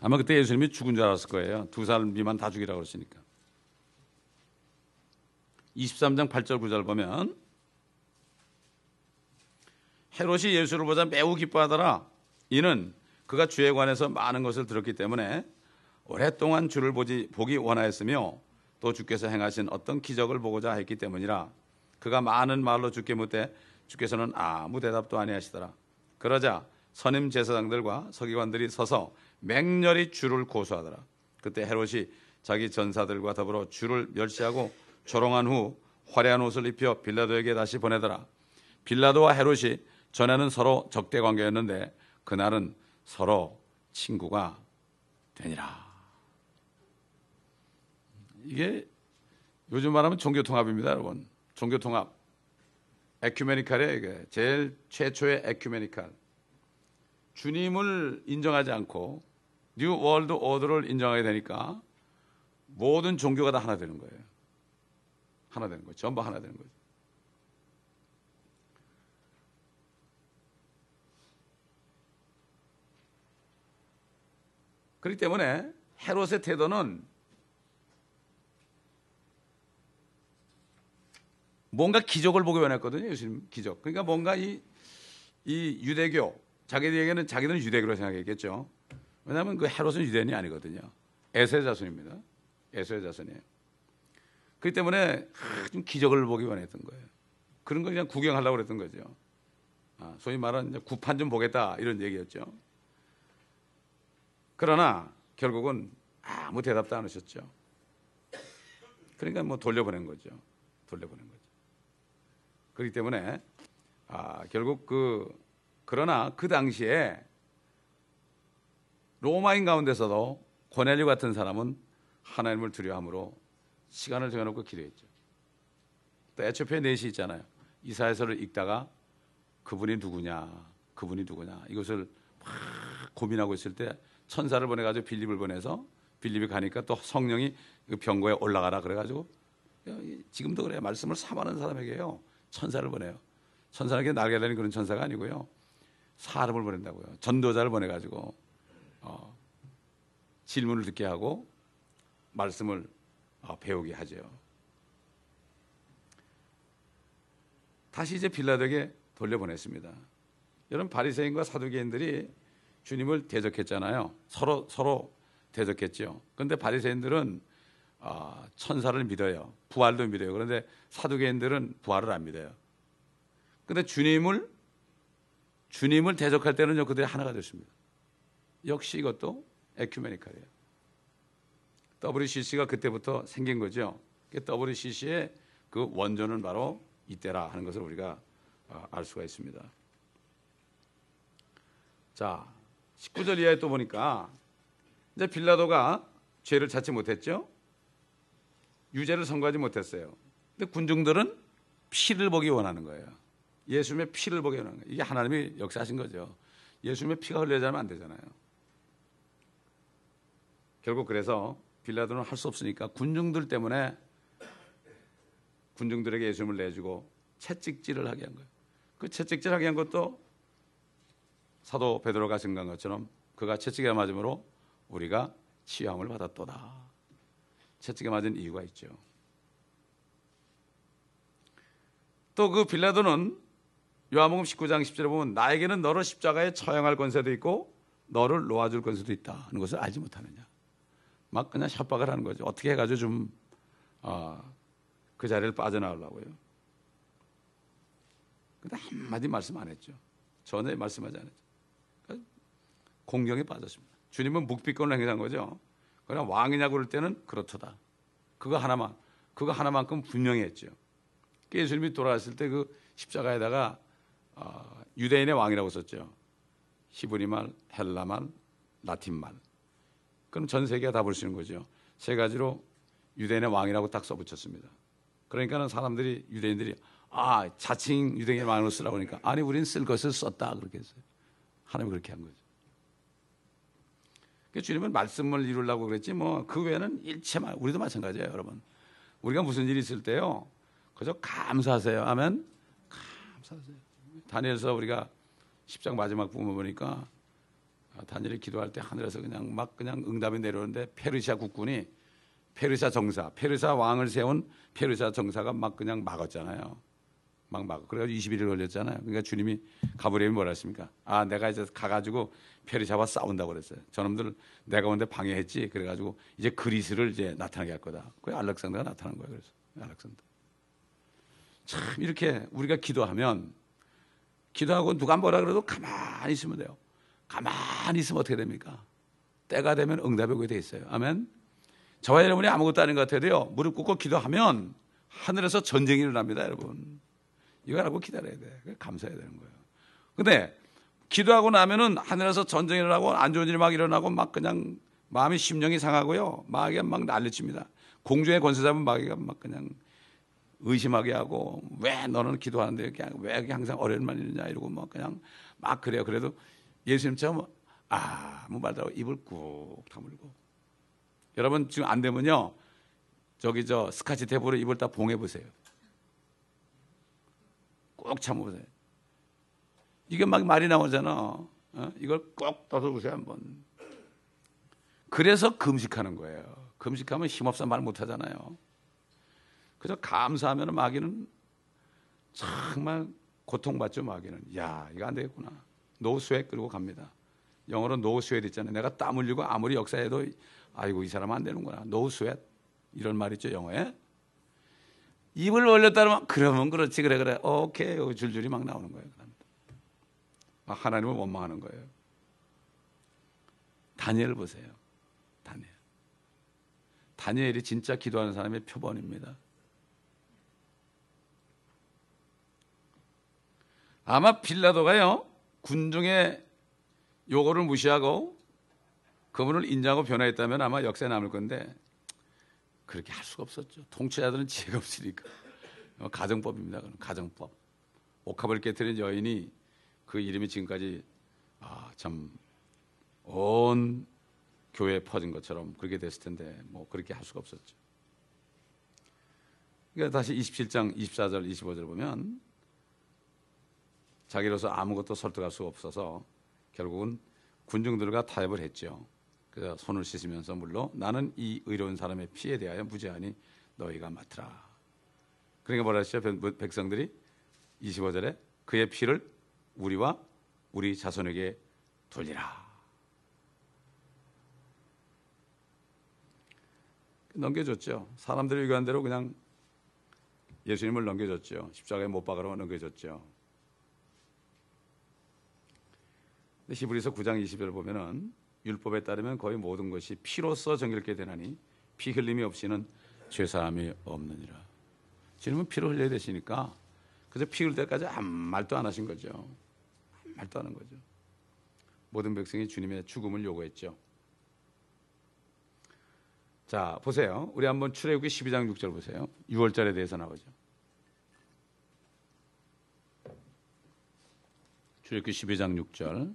아마 그때 예수님이 죽은 줄 알았을 거예요. 2살 미만 다 죽이라고 그러시니까. 23장 8절 9절 보면 헤롯이 예수를 보자 매우 기뻐하더라. 이는 그가 주에 관해서 많은 것을 들었기 때문에 오랫동안 주를 보기 원하였으며 또 주께서 행하신 어떤 기적을 보고자 했기 때문이라. 그가 많은 말로 주께 묻되 주께서는 아무 대답도 아니하시더라. 그러자 선임 제사장들과 서기관들이 서서 맹렬히 주를 고소하더라. 그때 헤롯이 자기 전사들과 더불어 주를 멸시하고 조롱한 후 화려한 옷을 입혀 빌라도에게 다시 보내더라. 빌라도와 헤롯이 전에는 서로 적대 관계였는데 그날은 서로 친구가 되니라. 이게 요즘 말하면 종교통합입니다, 여러분. 종교통합. 에큐메니칼이에요, 이게. 제일 최초의 에큐메니칼. 주님을 인정하지 않고 뉴 월드 오더를 인정하게 되니까 모든 종교가 다 하나 되는 거예요. 하나 되는 거예요. 전부 하나 되는 거죠. 그렇기 때문에 헤롯의 태도는 뭔가 기적을 보기 원했거든요. 예수님 기적. 그러니까 뭔가 이 유대교, 자기들은 유대교로 생각했겠죠. 왜냐하면 그 헤롯은 유대인이 아니거든요. 에서의 자손입니다. 에서의 자손이에요. 그렇기 때문에 좀 기적을 보기 원했던 거예요. 그런 거 그냥 구경하려고 그랬던 거죠. 소위 말하는 구판 좀 보겠다 이런 얘기였죠. 그러나 결국은 아무 대답도 안 하셨죠. 그러니까 뭐 돌려보낸 거죠. 그렇기 때문에 결국 그러나 그 당시에 로마인 가운데서도 고넬료 같은 사람은 하나님을 두려워함으로 시간을 정해놓고 기도했죠. 또 에초피아 넷이 있잖아요. 이사야서를 읽다가 그분이 누구냐 이것을 막 고민하고 있을 때 천사를 보내가지고 빌립을 보내서 빌립이 가니까 또 성령이 그 병고에 올라가라 그래가지고 지금도 그래요. 말씀을 삼하는 사람에게요 천사를 보내요. 천사에게 날개 달린 그런 천사가 아니고요 사람을 보낸다고요. 전도자를 보내가지고 질문을 듣게 하고 말씀을 배우게 하죠. 다시 이제 빌라도에게 돌려보냈습니다. 여러분 바리새인과 사두개인들이 주님을 대적했잖아요. 서로 대적했죠. 그런데 바리새인들은 천사를 믿어요. 부활도 믿어요. 그런데 사두개인들은 부활을 안 믿어요. 그런데 주님을 대적할 때는요 그들이 하나가 됐습니다. 역시 이것도 에큐메니칼이에요. WCC가 그때부터 생긴 거죠. WCC의 그 원조는 바로 이때라 하는 것을 우리가 알 수가 있습니다. 자, 19절 이하에 또 보니까 이제 빌라도가 죄를 찾지 못했죠. 유죄를 선고하지 못했어요. 근데 군중들은 피를 보기 원하는 거예요. 예수님의 피를 보기 원하는 거예요. 이게 하나님이 역사하신 거죠. 예수님의 피가 흘려지면 안 되잖아요. 결국 그래서 빌라도는 할 수 없으니까 군중들 때문에 군중들에게 예수님을 내주고 채찍질을 하게 한 거예요. 그 채찍질하게 한 것도 사도 베드로가 증거한 것처럼 그가 채찍에 맞음으로 우리가 치유함을 받았도다. 채찍에 맞은 이유가 있죠. 또 그 빌라도는 요한복음 19장 10절에 보면 나에게는 너를 십자가에 처형할 권세도 있고 너를 놓아줄 권세도 있다 하는 것을 알지 못하느냐. 막 그냥 협박을 하는 거죠. 어떻게 해가지고 좀 그 자리를 빠져나오려고요. 근데 한마디 말씀 안 했죠. 전혀 말씀하지 않았죠. 그러니까 공경에 빠졌습니다. 주님은 묵비권을 행사한 거죠. 그냥 왕이냐고 그럴 때는 그렇다. 그거 하나만. 그거 하나만큼 분명했죠. 예수님이 돌아왔을 때 그 십자가에다가 유대인의 왕이라고 썼죠. 히브리말, 헬라말, 라틴말. 그럼 전 세계가 다 볼 수 있는 거죠. 세 가지로 유대인의 왕이라고 딱 써붙였습니다. 그러니까는 사람들이, 유대인들이 자칭 유대인의 왕으로 쓰라고 하니까 아니 우리는 쓸 것을 썼다 그렇게 했어요. 하나님이 그렇게 한 거죠. 주님은 말씀을 이루려고 그랬지 뭐 그 외에는 일체만. 우리도 마찬가지예요, 여러분. 우리가 무슨 일이 있을 때요 그저 감사하세요. 아멘. 감사하세요. 다니엘서 우리가 10장 마지막 부분 보니까 다니엘이 기도할 때 하늘에서 그냥 응답이 내려오는데 페르시아 국군이 페르시아 정사, 페르시아 왕을 세운 페르시아 정사가 막 그냥 막았잖아요. 막 막아. 그래가지고 21일 걸렸잖아요. 그러니까 주님이 가브리엘이 뭐라 했습니까? 내가 이제 가가지고 페르시아와 싸운다고 그랬어요. 저놈들 내가 오는데 방해했지. 그래가지고 이제 그리스를 이제 나타나게 할 거다. 그게 알렉산더가 나타난 거예요. 그래서 알렉산더. 참 이렇게 우리가 기도하고 누가 뭐라 그래도 가만히 있으면 돼요. 가만히 있으면 어떻게 됩니까? 때가 되면 응답이 오게 돼 있어요. 아멘. 저와 여러분이 아무것도 아닌 것 같아도요 무릎 꿇고 기도하면 하늘에서 전쟁이 일어납니다, 여러분. 이거 알고 기다려야 돼. 감사해야 되는 거예요. 근데 기도하고 나면은 하늘에서 전쟁이 일어나고 안 좋은 일이 막 일어나고 막 그냥 마음이 심령이 상하고요. 마귀가 막 난리칩니다. 공중의 권세 잡은 마귀가 막 그냥 의심하게 하고 왜 너는 기도하는데 왜 항상 어려움만 있느냐 이러고 막 그냥 막 그래요. 그래도 예수님처럼 아무 말도 안 하고 입을 꾹 다물고. 여러분 지금 안 되면요 스카치 테이프로 입을 다 봉해 보세요. 꼭 참아보세요. 이게 막 말이 나오잖아. 이걸 꼭 떠서보세요 한번. 그래서 금식하는 거예요. 금식하면 힘없어 말 못하잖아요. 그래서 감사하면 마귀는 정말 고통받죠. 마귀는. 이거 안 되겠구나. 노 스웨트 그러고 갑니다. 영어로 노 스웨트 있잖아요. 내가 땀 흘리고 아무리 역사해도 아이고 이 사람 안 되는구나. 노 스웨트 이런 말 있죠 영어에. 입을 벌렸다면 그러면 그렇지 그래 오케이 줄줄이 막 나오는 거예요. 하나님을 원망하는 거예요. 다니엘 보세요. 다니엘이 진짜 기도하는 사람의 표본입니다. 아마 빌라도가요 군중의 요구를 무시하고 그분을 인정하고 변화했다면 아마 역사에 남을 건데 그렇게 할 수가 없었죠. 통치자들은 지혜가 없으니까. 가정법입니다. 가정법. 옥합을 깨뜨린 여인이 그 이름이 지금까지 참 온 교회에 퍼진 것처럼 그렇게 됐을 텐데 뭐 그렇게 할 수가 없었죠. 그러니까 다시 27장 24절 25절 보면 자기로서 아무것도 설득할 수가 없어서 결국은 군중들과 타협을 했죠. 그래서 손을 씻으면서 물로 나는 이 의로운 사람의 피에 대하여 무죄하니 너희가 맡으라. 그러니까 뭐라 했죠? 백성들이 25절에 그의 피를 우리와 우리 자손에게 돌리라. 넘겨줬죠. 사람들이 의견한 대로 그냥 예수님을 넘겨줬죠. 십자가에 못 박으러 넘겨줬죠. 히브리서 9장 20절 보면은 율법에 따르면 거의 모든 것이 피로써 정결케 되나니 피 흘림이 없이는 죄사함이 없느니라. 주님은 피를 흘려야 되시니까 그저 피 흘릴 때까지 아무 말도 안 하신 거죠. 아무 말도 안 한 거죠. 모든 백성이 주님의 죽음을 요구했죠. 자 보세요. 우리 한번 출애굽기 12장 6절 보세요. 6월절에 대해서 나오죠. 출애굽기 12장 6절.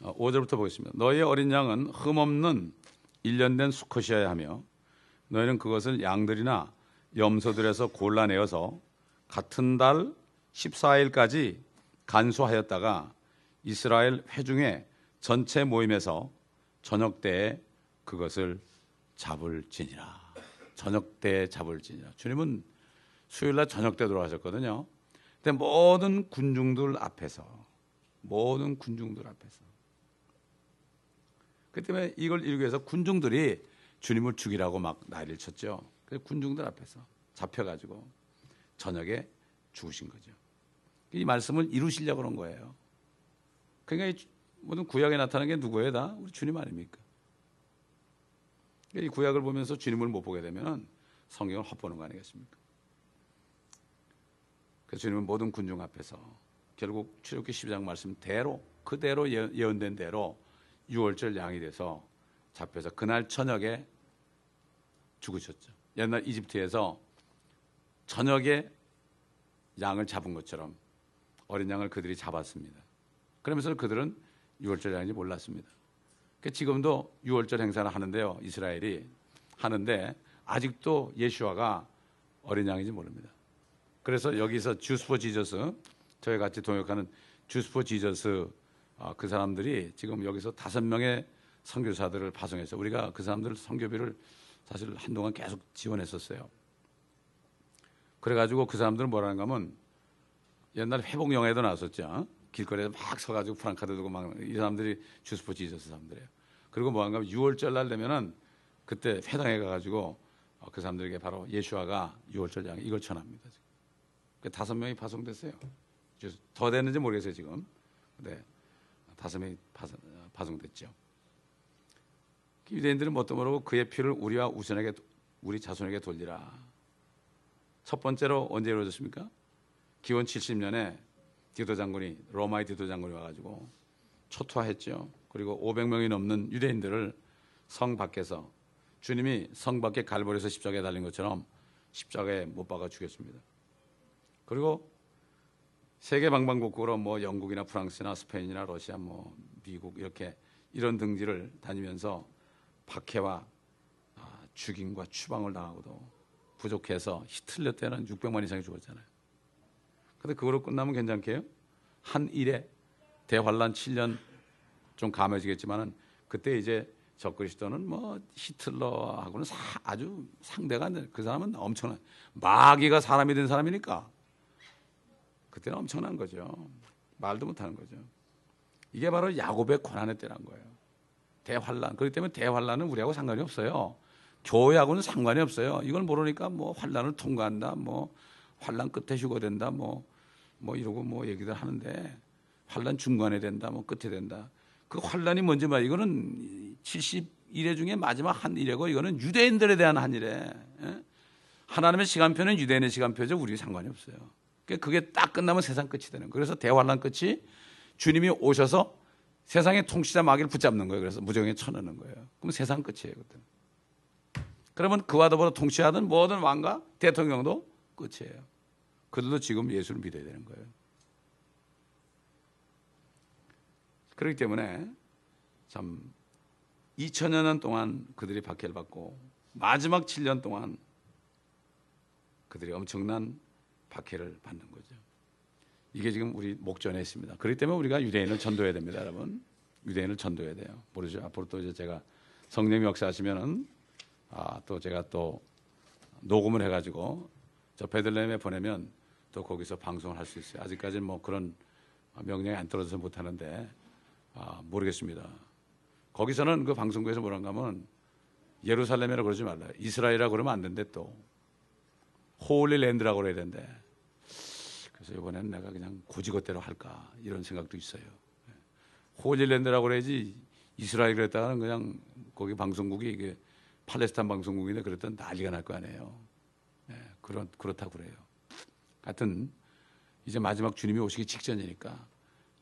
어, 5절부터 보겠습니다. 너희의 어린 양은 흠없는 1년 된 수컷이어야 하며 너희는 그것을 양들이나 염소들에서 골라내어서 같은 달 14일까지 간수하였다가 이스라엘 회중의 전체 모임에서 저녁 때에 그것을 잡을지니라. 저녁 때에 잡을지니라. 주님은 수요일날 저녁 때 돌아가셨거든요. 근데 모든 군중들 앞에서 그 때문에 이걸 이루기 위해서 군중들이 주님을 죽이라고 막 난리를 쳤죠. 그래서 군중들 앞에서 잡혀가지고 저녁에 죽으신 거죠. 이 말씀을 이루시려고 그런 거예요. 그러니까 이 모든 구약에 나타나는 게 누구예요? 다 우리 주님 아닙니까? 이 구약을 보면서 주님을 못 보게 되면 성경을 헛보는 거 아니겠습니까? 그래서 주님은 모든 군중 앞에서 결국 출애굽기 12장 말씀대로 그대로 예언된 대로 6월절 양이 돼서 잡혀서 그날 저녁에 죽으셨죠. 옛날 이집트에서 저녁에 양을 잡은 것처럼 어린 양을 그들이 잡았습니다. 그러면서 그들은 6월절 양인지 몰랐습니다. 지금도 6월절 행사를 하는데요. 이스라엘이 하는데 아직도 예수아가 어린 양인지 모릅니다. 그래서 여기서 주스 포 지저스, 저희 같이 동역하는 주스 포 지저스 그 사람들이 지금 여기서 5명의 선교사들을 파송해서 우리가 그 사람들 선교비를 사실 한동안 계속 지원했었어요. 그래가지고 그 사람들은 뭐라는가 하면 옛날에 회복 영화에도 나왔었죠. 길거리에 막 서가지고 프랑카드 들고 막 이 사람들이 주스 포 지저스 사람들이에요. 그리고 뭐한가 하면 6월절 날 되면은 그때 회당에 가가지고 그 사람들에게 바로 예수아가 6월절 양 이걸 전합니다. 지금 5명이 파송됐어요. 더 됐는지 모르겠어요 지금. 네, 5명이 파송됐죠. 유대인들은 뭣도 모르고 그의 피를 우리와 우리 자손에게 돌리라. 첫 번째로 언제 이루어졌습니까? 기원 70년에 디도 장군이 로마의 디도 장군이 와가지고 초토화했죠. 그리고 500명이 넘는 유대인들을 성 밖에서 주님이 성 밖에 갈보리에서 십자가에 달린 것처럼 십자가에 못 박아 죽였습니다. 그리고 세계 방방곡곡으로 뭐 영국이나 프랑스나 스페인이나 러시아 뭐 미국 이렇게 이런 등지를 다니면서 박해와 죽임과 추방을 당하고도 부족해서 히틀러 때는 600만 이상이 죽었잖아요. 근데 그거로 끝나면 괜찮게요? 한 일에 대환란 7년 좀 감해지겠지만은 그때 이제 적그리스도는 뭐 히틀러하고는 아주 상대가 안 돼. 그 사람은 엄청난 마귀가 사람이 된 사람이니까 그때는 엄청난 거죠. 말도 못하는 거죠. 이게 바로 야곱의 고난의 때란 거예요. 대환란. 그렇기 때문에 대환란은 우리하고 상관이 없어요. 교회하고는 상관이 없어요. 이걸 모르니까 뭐 환란을 통과한다, 뭐 환란 끝에 휴거된다, 뭐 이러고 뭐 얘기들 하는데 환란 중간에 된다, 뭐 끝에 된다. 그 환란이 뭔지 말 이거는 71회 중에 마지막 한 일이고 이거는 유대인들에 대한 한 일에 하나님의 시간표는 유대인의 시간표죠. 우리 상관이 없어요. 그게 딱 끝나면 세상 끝이 되는 거예요. 그래서 대환란 끝이 주님이 오셔서 세상의 통치자 마귀를 붙잡는 거예요. 그래서 무정에 쳐넣는 거예요. 그럼 세상 끝이에요. 그때는. 그러면 그와 더불어 통치하던 모든 왕과 대통령도 끝이에요. 그들도 지금 예수를 믿어야 되는 거예요. 그렇기 때문에 참 2000여 년 동안 그들이 박해를 받고 마지막 7년 동안 그들이 엄청난 박해를 받는 거죠. 이게 지금 우리 목전에 있습니다. 그렇기 때문에 우리가 유대인을 전도해야 됩니다, 여러분. 유대인을 전도해야 돼요. 모르죠. 앞으로 또 이제 제가 성령 역사하시면은 또 제가 또 녹음을 해가지고 저 베들레헴에 보내면 또 거기서 방송을 할 수 있어요. 아직까지는 뭐 그런 명령이 안 떨어져서 못 하는데 모르겠습니다. 거기서는 그 방송국에서 뭐라고 하면 예루살렘이라고 그러지 말라. 이스라엘이라고 그러면 안 된대 또. 홀리랜드라고 그래야 된대. 그래서 이번에는 내가 그냥 고지것대로 할까 이런 생각도 있어요. 홀리랜드라고 그래야지 이스라엘 그랬다가는 그냥 거기 방송국이 이게 팔레스타인 방송국인데 그랬더니 난리가 날 거 아니에요. 그렇다고 그래요. 하여튼 이제 마지막 주님이 오시기 직전이니까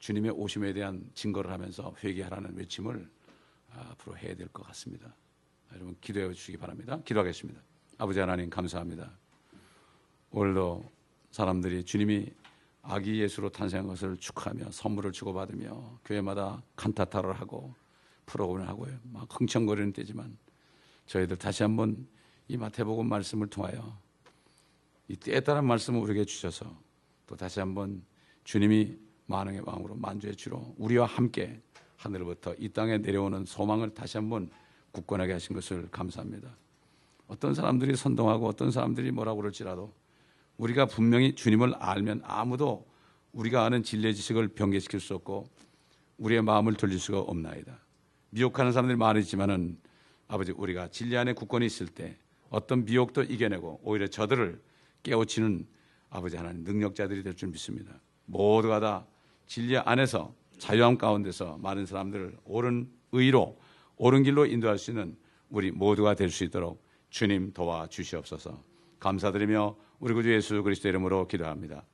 주님의 오심에 대한 증거를 하면서 회개하라는 외침을 앞으로 해야 될 것 같습니다. 여러분 기도해 주시기 바랍니다. 기도하겠습니다. 아버지 하나님 감사합니다. 오늘도 사람들이 주님이 아기 예수로 탄생한 것을 축하하며 선물을 주고받으며 교회마다 칸타타를 하고 프로그램을 하고 막 흥청거리는 때지만 저희들 다시 한번 이 마태복음 말씀을 통하여 이 때에 따른 말씀을 우리에게 주셔서 또 다시 한번 주님이 만왕의 왕으로 만주의 주로 우리와 함께 하늘로부터 이 땅에 내려오는 소망을 다시 한번 굳건하게 하신 것을 감사합니다. 어떤 사람들이 선동하고 어떤 사람들이 뭐라고 그럴지라도 우리가 분명히 주님을 알면 아무도 우리가 아는 진리의 지식을 변개시킬 수 없고 우리의 마음을 돌릴 수가 없나이다. 미혹하는 사람들이 많으지만은 아버지 우리가 진리 안에 굳건히 있을 때 어떤 미혹도 이겨내고 오히려 저들을 깨우치는 아버지 하나님 능력자들이 될 줄 믿습니다. 모두가 다 진리 안에서 자유함 가운데서 많은 사람들을 옳은 의로 옳은 길로 인도할 수 있는 우리 모두가 될 수 있도록 주님 도와주시옵소서. 감사드리며 우리 구주 예수 그리스도 이름으로 기도합니다.